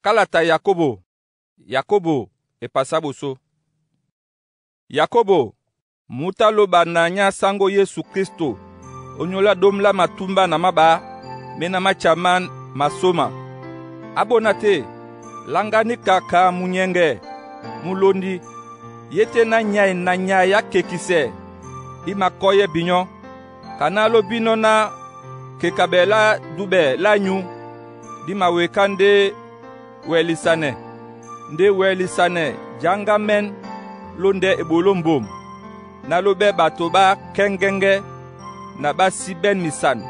Kalata Yakobo. Yakobo epasa boso. Yakobo muta loba na nya sango Yesu Kristo onyola domla matumba na maba mena machaman masoma abonate langani kaka munyenge mulondi yete na nya ya kekise imakoye binyo kanalo bino na kekabela dube lanyu di mawekande welisane nde welisane jangamen londe ebolombom na lobe batoba kengenge na basi ben misan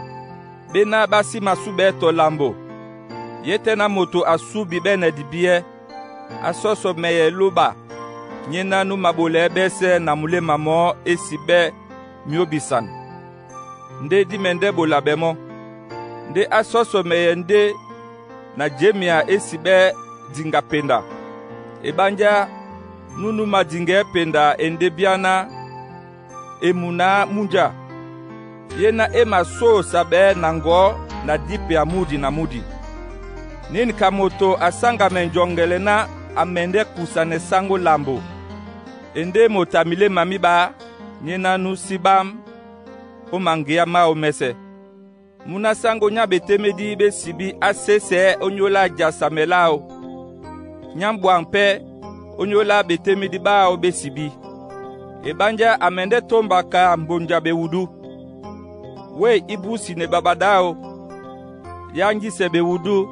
bena basi masube to lambo yete na moto asubi bene dibie asoso meye loba nyena nu mabole bese na mule mamo esibe miobisan nde dimende bolabemo nde asoso meye nde na jemia esibe dingapenda ebanja nunu madinge penda ende biana emuna munja yena ema so sabe nango na dipe ya mudi na mudi nini kamoto asanga menjongele na amende kusane sango lambo ende motamile mamiba nyena nu sibam omangia mao mese muna sango nya betemedi be sibi asese onyola jasamelao nyambwampe onyola betemedi bao be sibi ebanja amende tombaka mbonja be wudu we ibusi ne babadao yangi sebe wudu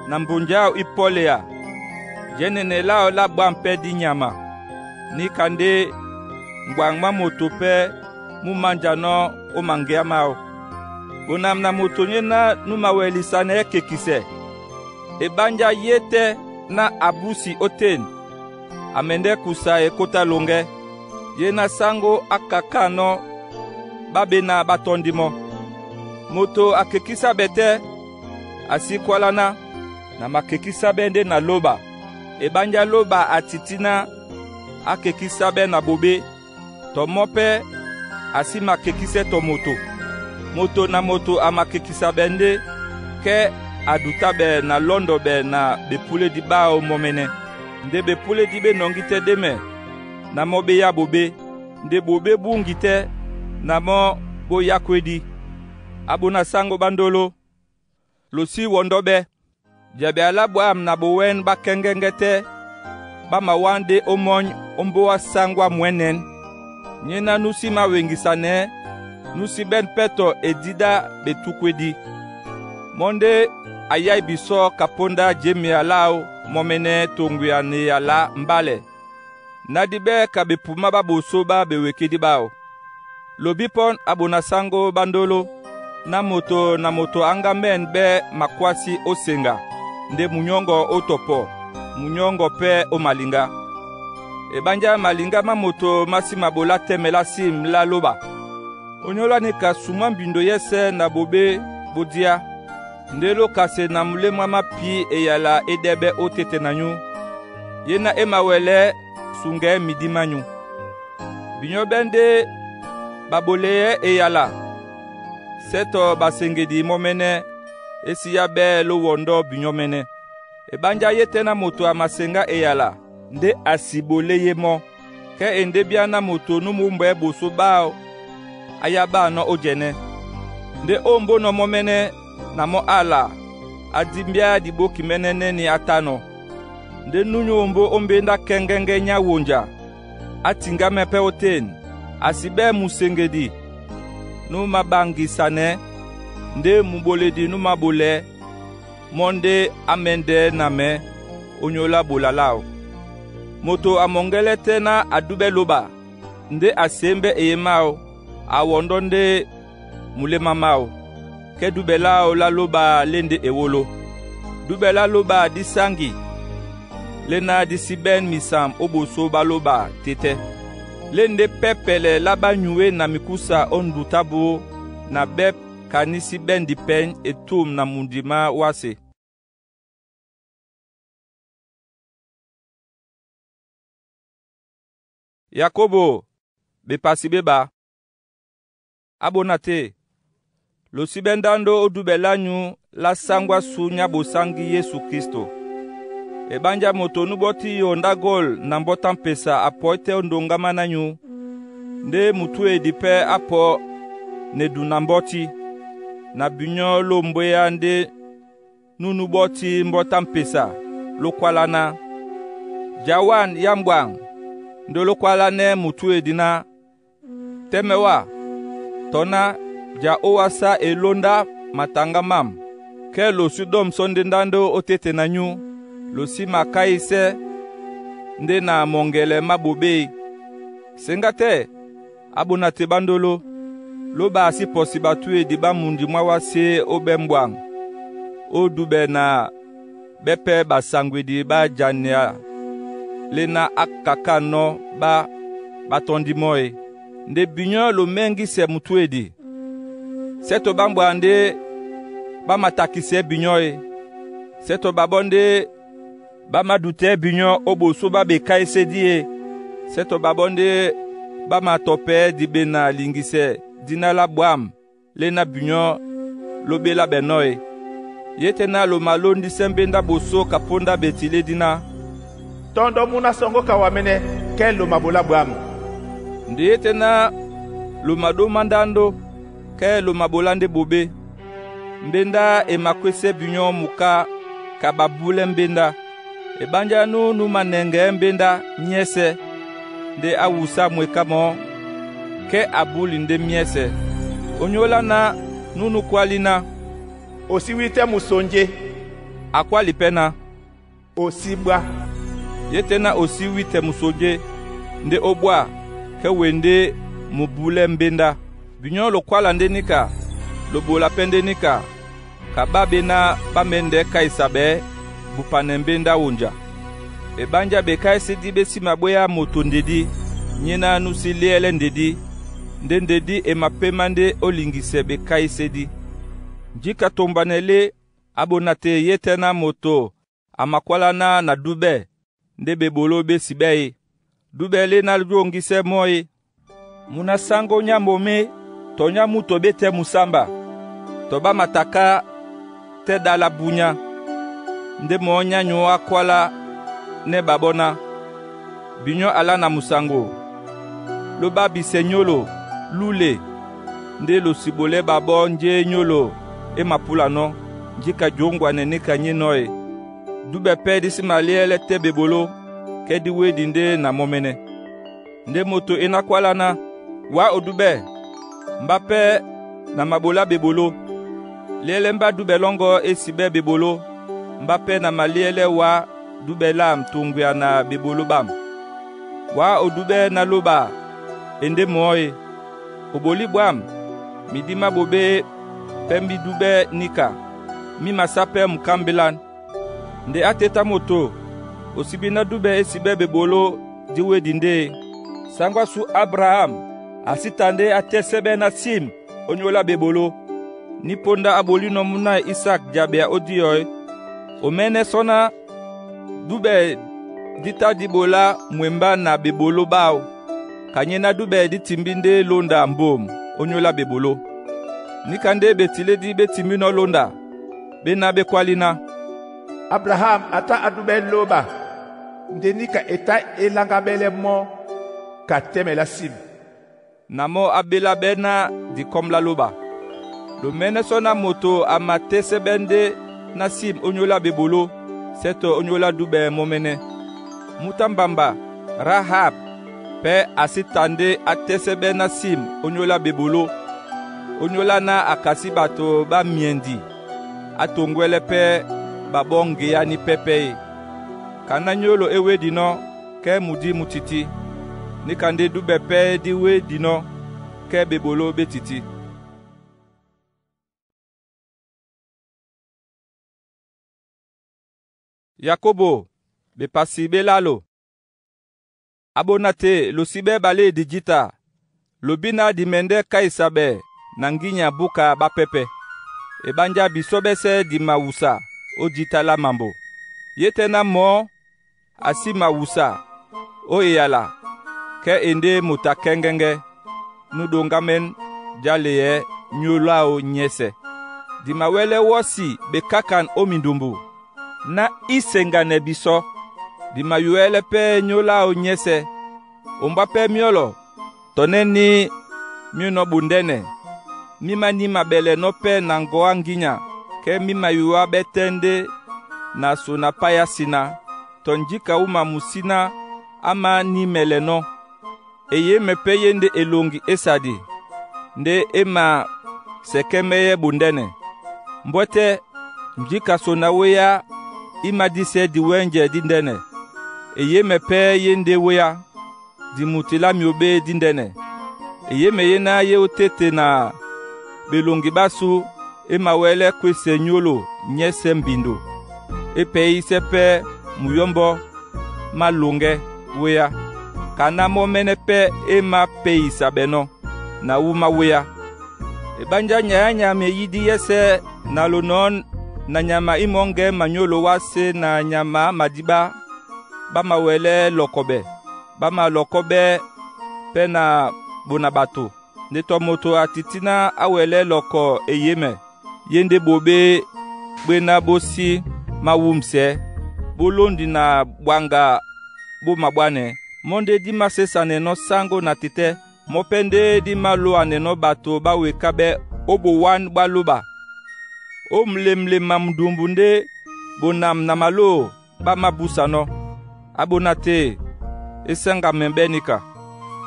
na mbonjao ipolea jenene lao la bwampe di nyama ni kande mbwangma motope mumanjano omangea mao bonam na motonye na numawelisane kekise ebanja yete na abusi oten amende kusa ekota longe yena sango akakano babena batondimo moto akekisa bete asikwalana na makekisa bende na loba ebanja loba atitina akekisa be na bobe to mope asima kekise to moto na moto amakekisa bende ke aduta be na londo be na bepule di bao momene nde bepule di be nongite deme na mobe ya bobe nde bobe bungite na mo bo yakwedi abuna sango bandolo losi wondobe jabe alabwam na bowen bakengengete ba mawande omony omboa sangwa mwenen nyena nusi mawengisane nusi ben peto edida betukwedi monde ayai biso kaponda jemi alao momene tongwia ne ala mbale nadibe kabepuma baboso ba bewekedi bao lobipon abona sango bandolo na moto angamen be makwasi osenga nde munyongo otopo munyongo pe omalinga ebanja malinga mamoto masima bola temela sim la loba onyola ni kasuma mbindo yese na bobe bodia ndelo kase na mule mama pi eyala edebe otete nanyu yena emawele sunge midimanyu binyobende baboleye eyala seto basengedi momene esiya be lo wondo binyomene ebanja yete na moto amasenga eyala nde asiboleye mo ke ende bia na moto numumbe boso bao ayaba no ojene nde ombo no momene na mo ala adimbia diboki menene ni atano nde nunyo ombo ombenda kengenge nya wonja atinga mepe oten asibe musengedi numa bangisane nde muboledi numa bole monde amende name onyola bolalao moto amongelete na adube loba nde asembe eyemao awondo nde mulemamao ke dubelao la loba lende ewolo dubela loba disangi lena disiben misam oboso baloba tete lende pepele laba nyue na mikusa ondutabo na bep kanisi ben dipen etum na mundima wase Yakobo bepasi beba abonate lo sibendando odubelanyu la sangwa sunya bosangi Yesu Kristo Ebanja moto nuboti yonda gol na mbota mpesa apoite ondongama nanyu. Nde mutu edipe apo nedu na mboti. Na binyo lo mbweya nde nunuboti mbota mpesa lokwalana. Jawan yambwang ndo lokwalane mutu edina. Temewa tona ja owasa elonda matanga mam. Ke lo sudom sondendando otete nanyu. Lo si makaise nde na mongele mabobe. Sengate abonate bandolo. Lo ba si posibatu ediba mundi mwawase obembwang. O dube na bepe basangwedi ba jania. Lena akaka no ba batondi moe. Nde binyo lo mengi se mutu edi. Seto bambwa nde ba matakise binyoe. Seto babonde ba madute binyo oboso ba bekaise die. Seto babonde ba matope dibe na lingise dina la bwam lena binyo lobela benoe. Yetena lo malondi sembenda boso kaponda betile dina. Tondo muna songo kawamene ke lo mabola bwam. Ndi yetena lo mado mandando ke lo mabolande bobe. Mbenda emakwese binyo muka kababule mbenda. Ebanja nu manenge mbenda nyese. Nde awusa mwekamo ke abuli nde miese. Onyola na nunu kwalina. Osiwite musonje. Akwali pena. Osibwa. Yetena osiwite musonje. Nde obwa ke wende mubule mbenda. Binyo lo kwala nde nika. Lo bola pende nika. Kababe na bamende kaisabe bupane mbenda unja. Ebanja bekaise di besi maboya moto ndedi. Nyena nusiliele ndedi. Ndedi emapemande olingise bekaise di. Njika tombanele abonate yetena moto amakwalana na dube. Nde bebolo besi beye. Dubele na lungise moye. Muna sango nyambome tonya muto bete musamba. Toba mataka te dala bunya. Nde monya nyo akwala ne babona. Binyo ala na musango. Loba bisenyolo lule. Nde lo sibole babo nje nyolo e mapula no. Njika jongwa nenika nyenoe. Dube pedi si maliele te bebolo. Kedi wedi nde na momene. Nde moto enakwala na. Wa odube. Mbape na mabola bebolo. Lele mba dube longo esibe bebolo. Mbape na maliele wa dube lam tungwia na bebolo bam. Wa odube na loba. Ende moe. Oboli bwam. Midima bobe pembi dube nika. Mi masape mkambilan. Nde ateta moto. Osibina dube esibe bebolo diwe dinde. Sangwa su Abraham. Asitande atesebe na sim. Onyola bebolo. Niponda abolino muna Isaac jabea odioy. Omene sona dube dita dibola mwemba na bebolo bao. Kanyena dube ditimbinde londa mbom. Onyola bebolo. Nikande betile di betimino londa. Bena bekwalina. Abraham ata adube loba. Ndenika eta elangabele mo katemela sim. Namo abela bena di komla loba. Lomene sona moto amatese bende na sim onyola bebolo. Seto onyola dube momene. Mutambamba Rahab pe asitande atese be na sim onyola bebolo. Onyola na akasi bato ba miendi. Atongwele pe babonge ya ni pepe. Kana nyolo ewe dino ke mudi mutiti. Nikande dube pe diwe dino ke bebolo betiti. Yakobo be pasibe lalo. Abonate lo sibe bale dijita. Lobina dimende kaisabe nanginya buka bapepe. Ebanja bisobese di mawusa o jita la mambo. Yetena mo asi mawusa o eyala. Ke ende mutakengenge nudongamen jaleye nyulao nyese. Di mawele wosi bekakan omindumbu. na i sengane biso di mayuele pe nyola o nyese omba pe miolo tone ni miuno bundene mima ni mabele no pe na ngoa nginya ke mima yuwa betende na sona paya sina tonjika uma musina ama ni meleno eye mepe yende elongi esadi nde ema sekemeye bundene mbote njika sona weya ima dise di wenje dindene eye mepe yende weya di mutila miobe dindene eye meyena ye otete na belongi basu ema wele kwese nyolo nyese mbindo epe isepe muyombo malunge weya kana momene pe ema pe isabeno na wuma weya ebanja nyanya me yidi yese na lonon na nyama imonge manyolo wase na nyama madiba bama wele lokobe bama lokobe pe na bonabato neto moto atitina awele loko eyeme yende bobe bena bosi mawumse bolondi na bwanga bo mabwane monde di masesane no sango na tite mopende di malo aneno bato bawe kabe obo wan baluba o mlemle mamdumbunde bonam na malo ba mabusano abonate esenga membenika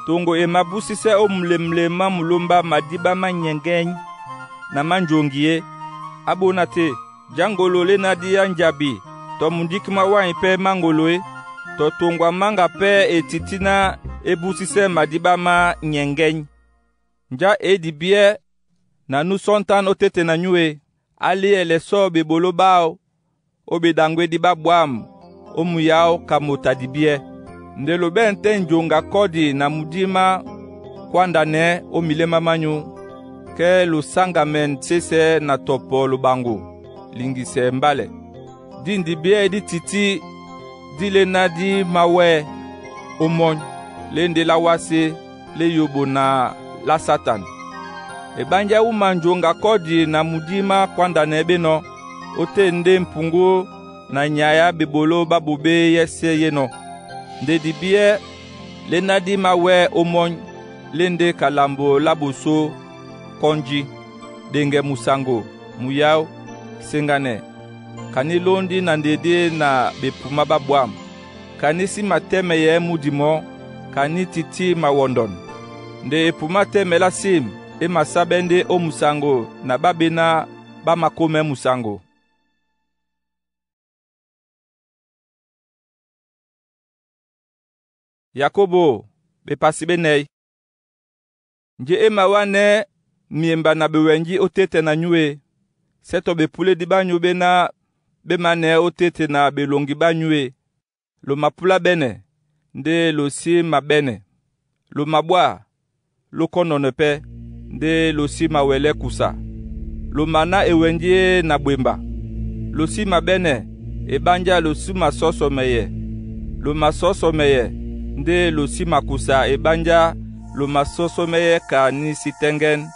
tongo emabusise o mlemle mamulomba madiba manyengeny na manjongie abonate jangolole na dia njabi to mundikima wa pe mangoloe to tongwa manga pe etitina ebusise madiba ma nyengeny nja edibie na nu sontan otete na nyue ali eleso be bolobao obe dangwe di babwam omuyao kamota dibie ndelo bente njonga kodi na mudima kwanda ne omilema manyu ke lusangamen sese na topo lubangu lingise mbale dindi bie di titi dile na di mawe omon lende la wase le yobo na la satan ebanja umanjonga kodi na mudima kwanda nebe no otende mpungu na nyaya bebolo babobe yese yeno nde dibie le na di mawe omon lende kalambo laboso konji denge musango muyao sengane kani londi na ndede na bepuma babwam kani si mateme ye mudimo kani titi mawondon nde epuma teme la sim masabende o musango na babena bamakome musango Yakobo bepasi benei nje emawane miemba na bewenji otete na nyue seto bepule di banyu bena bemane otete na belongi banyue lo mapula bene nde lo si mabene lo mabwa lo kononepe nde lo si mawele kusa lo mana ewenji na bwemba lo si mabene ebanja lo si masoso meye lo masoso meye nde lo si makusa ebanja lo masoso meye ka ni sitengen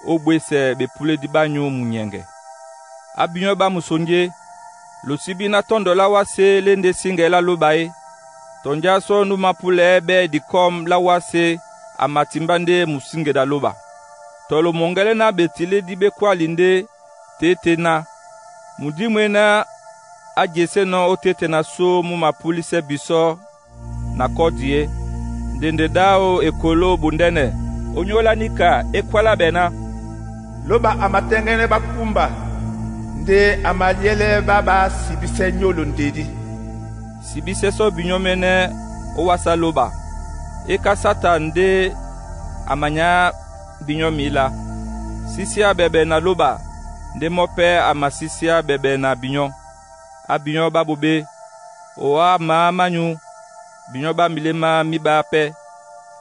obwese bepule di banyu munyenge abinyo ba musonje lo si bina tondola wase lende singela lobae tonja so nu mapule be di kom la wase amatimbande musinge da loba tolo mongele na betile di be kwalinde tete na mudimwe na ajese no otete na so mu mapulise biso na kodie dende dao ekolo bundene onyola nika ekwala bena loba amatengene bakumba nde amaliele baba sibise nyolo ndedi sibise so binyomene owasa loba eka satan nde amanya binyomila sisia bebe na loba nde mope amasisia bebe na binyo abinyo babobe owa ma manyu binyo ba milema miba pe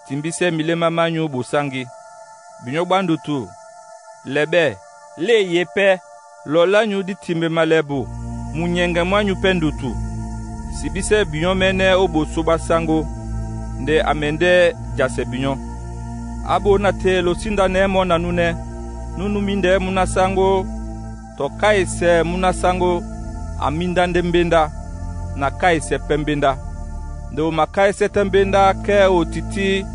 timbise milema manyu busangi binyo bandutu lebe le yepe lola nyu di timbe malebu munyenge manyu pendutu sibise binyo mene oboso basango nde amende jase binyo abo na te lo sinda nemo na nunu minde munasango to kaise munasango aminda nde mbenda na kaise pe mbenda. Nde o makaise te mbenda ke o titi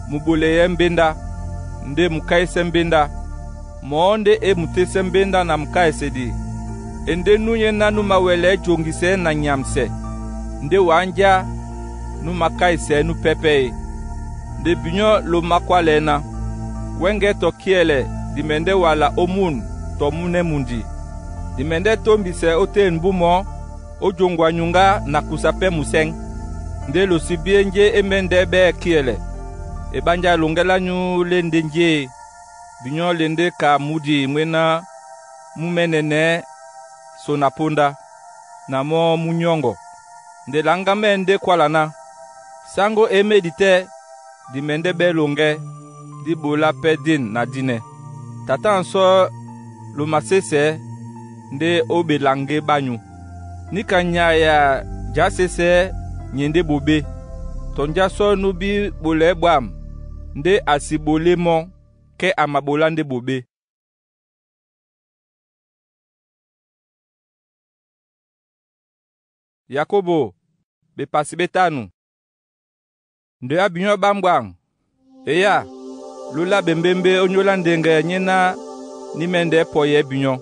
mubole mbenda nde mukaise mbenda. Monde e mutese mbenda na mukaise di. Ende nuye nanu mawele jongise na nyamse. Nde wanja nu makaise nu pepe. Nde binyo lo makwale na. Wenge to kiele dimende wala omun to mune mundi. Dimende tombise ote nbumo o jongwa nyunga na kusape museng. Nde lo sibienje emende be kiele. Ebanja longela nyu lende nje. Binyo lende ka mudi mwena mumenene sonaponda na mo munyongo. Nde langame nde kwalana. Sango emedite dimende be longe di bola pedin na dine. Tata anso lo masese nde obe lange banyu. Nika nyaya jasese nyende bobe. Tonja so nubi bole bwam nde asibole mo ke amabola nde bobe. Yakobo be pasi betanu. Nde abinyo bambwang. Eya lula bembembe onyola ndenge nyena nimende poye binyo.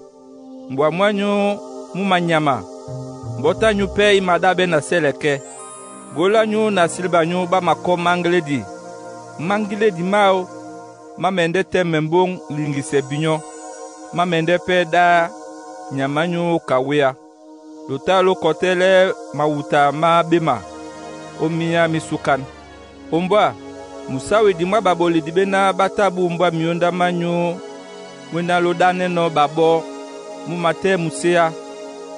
Mbwa mwanyu mumanyama. Mbota nyu pe imadabe na seleke. Gola nyu na silba nyu ba mako mangledi. Mangledi mao mamende teme mbong lingise binyo. Mamende pe da nyamanyu kawea. Lutalo kotele mawuta ma bema. Omiya misukan. Ombwa musawe di mwa baboli di bena batabu mbwa mionda manyu. Mwena lodane no babo. Mumate musea.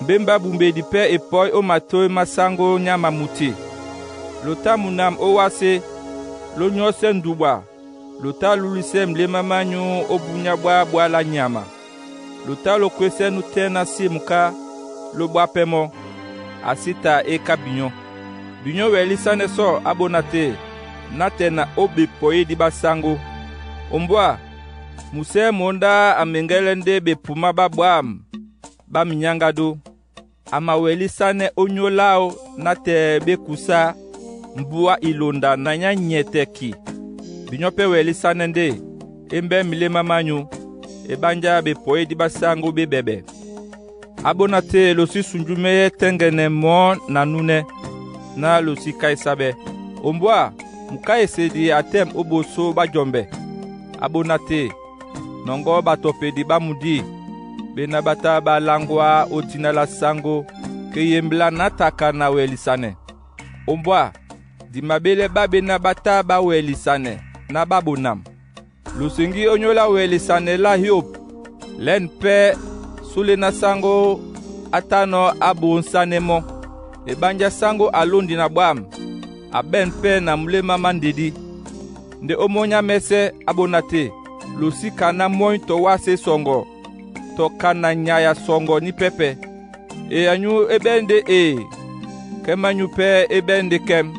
Mbemba bumbe di pe epoi o matoe masango nyama muti. Lota munam owase. Lo nyose ndubwa. Lota lulise mlema manyu obunyabwa bwa la nyama. Lota lo kwese nutena simuka. Lo bwa pemo. Asita eka binyo. Binyo welisane so abonate. Natena obi poye di basango. Ombwa muse monda amengelende be puma babwam. Ba minyangado. Ama welisane onyolao nate be kusa. Mbua ilonda nanya nyeteki. Binyope welisane nde. Embe milema manyu. Ebanja be poye di basango be bebe. Abonate losi sunjume tengene mo nanune. Na losi kaisabe. Ombwa mukaise di atem oboso bajombe. Abonate nongo batopedi bamudi. Benabata balangwa otina la sango. Keyembla nataka na welisane. Ombwa di mabele babenabata ba welisane. Na babonam. Lusingi onyola welisane la hiop. Len pe sule na sango atano abonsanemo. Ebanja sango alondi na bwam. Aben pe na mlema mandidi. Nde omonya mese abonate. Lusi kana moy to wase songo. To kana nyaya songo ni pepe. E anyu ebende Kemanyu pe ebende kem.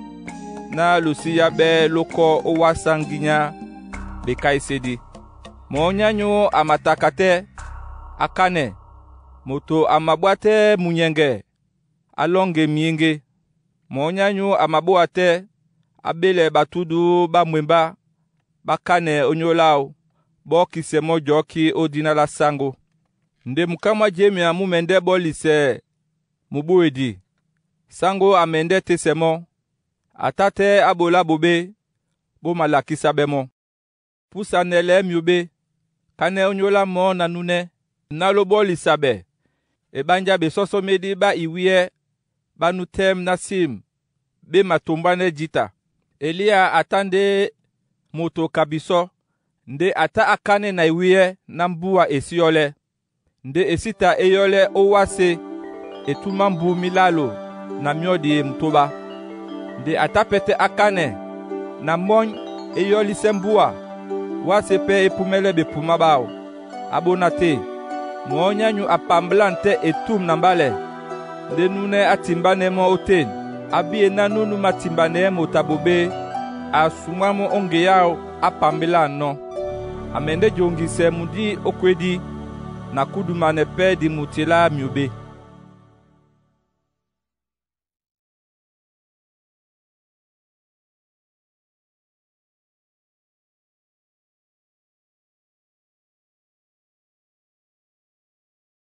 Na lusi yabe loko owasanginya. Bekaisedi. Monya nyu amatakate. Akane. Moto amabwate munyenge. Alonge mienge. Monyanyu amaboate. Abele batudu ba mwemba. Bakane onyolao. Boki se mojoki odina la sango. Nde mukama jemi amumende bolise. Mubuedi. Sango amende tesemo. Atate abola bobe. Bo malakisa bemo. Pusa nele miube. Kane onyola mo nanune. Nalo bolisabe. Ebanja be soso medi ba iwie. Banutem nasim. Be matombane jita. Elia atande moto kabiso. Nde ata akane na iwie nambua esiole. Nde esita eyole owase. Etumambu milalo na miodi mtoba. Nde atapete akane. Na mon eyoli sembua. Wase pe epumele be pumabao. Abonate. Mwonyanyu apamblante etum nambale. Nde nune atimbane mo oten. Abi enanunu matimbane mo tabobe. Asumamo onge yao apambela no. Amende jongise mudi okwedi. Na kudumane pe di mutila miube.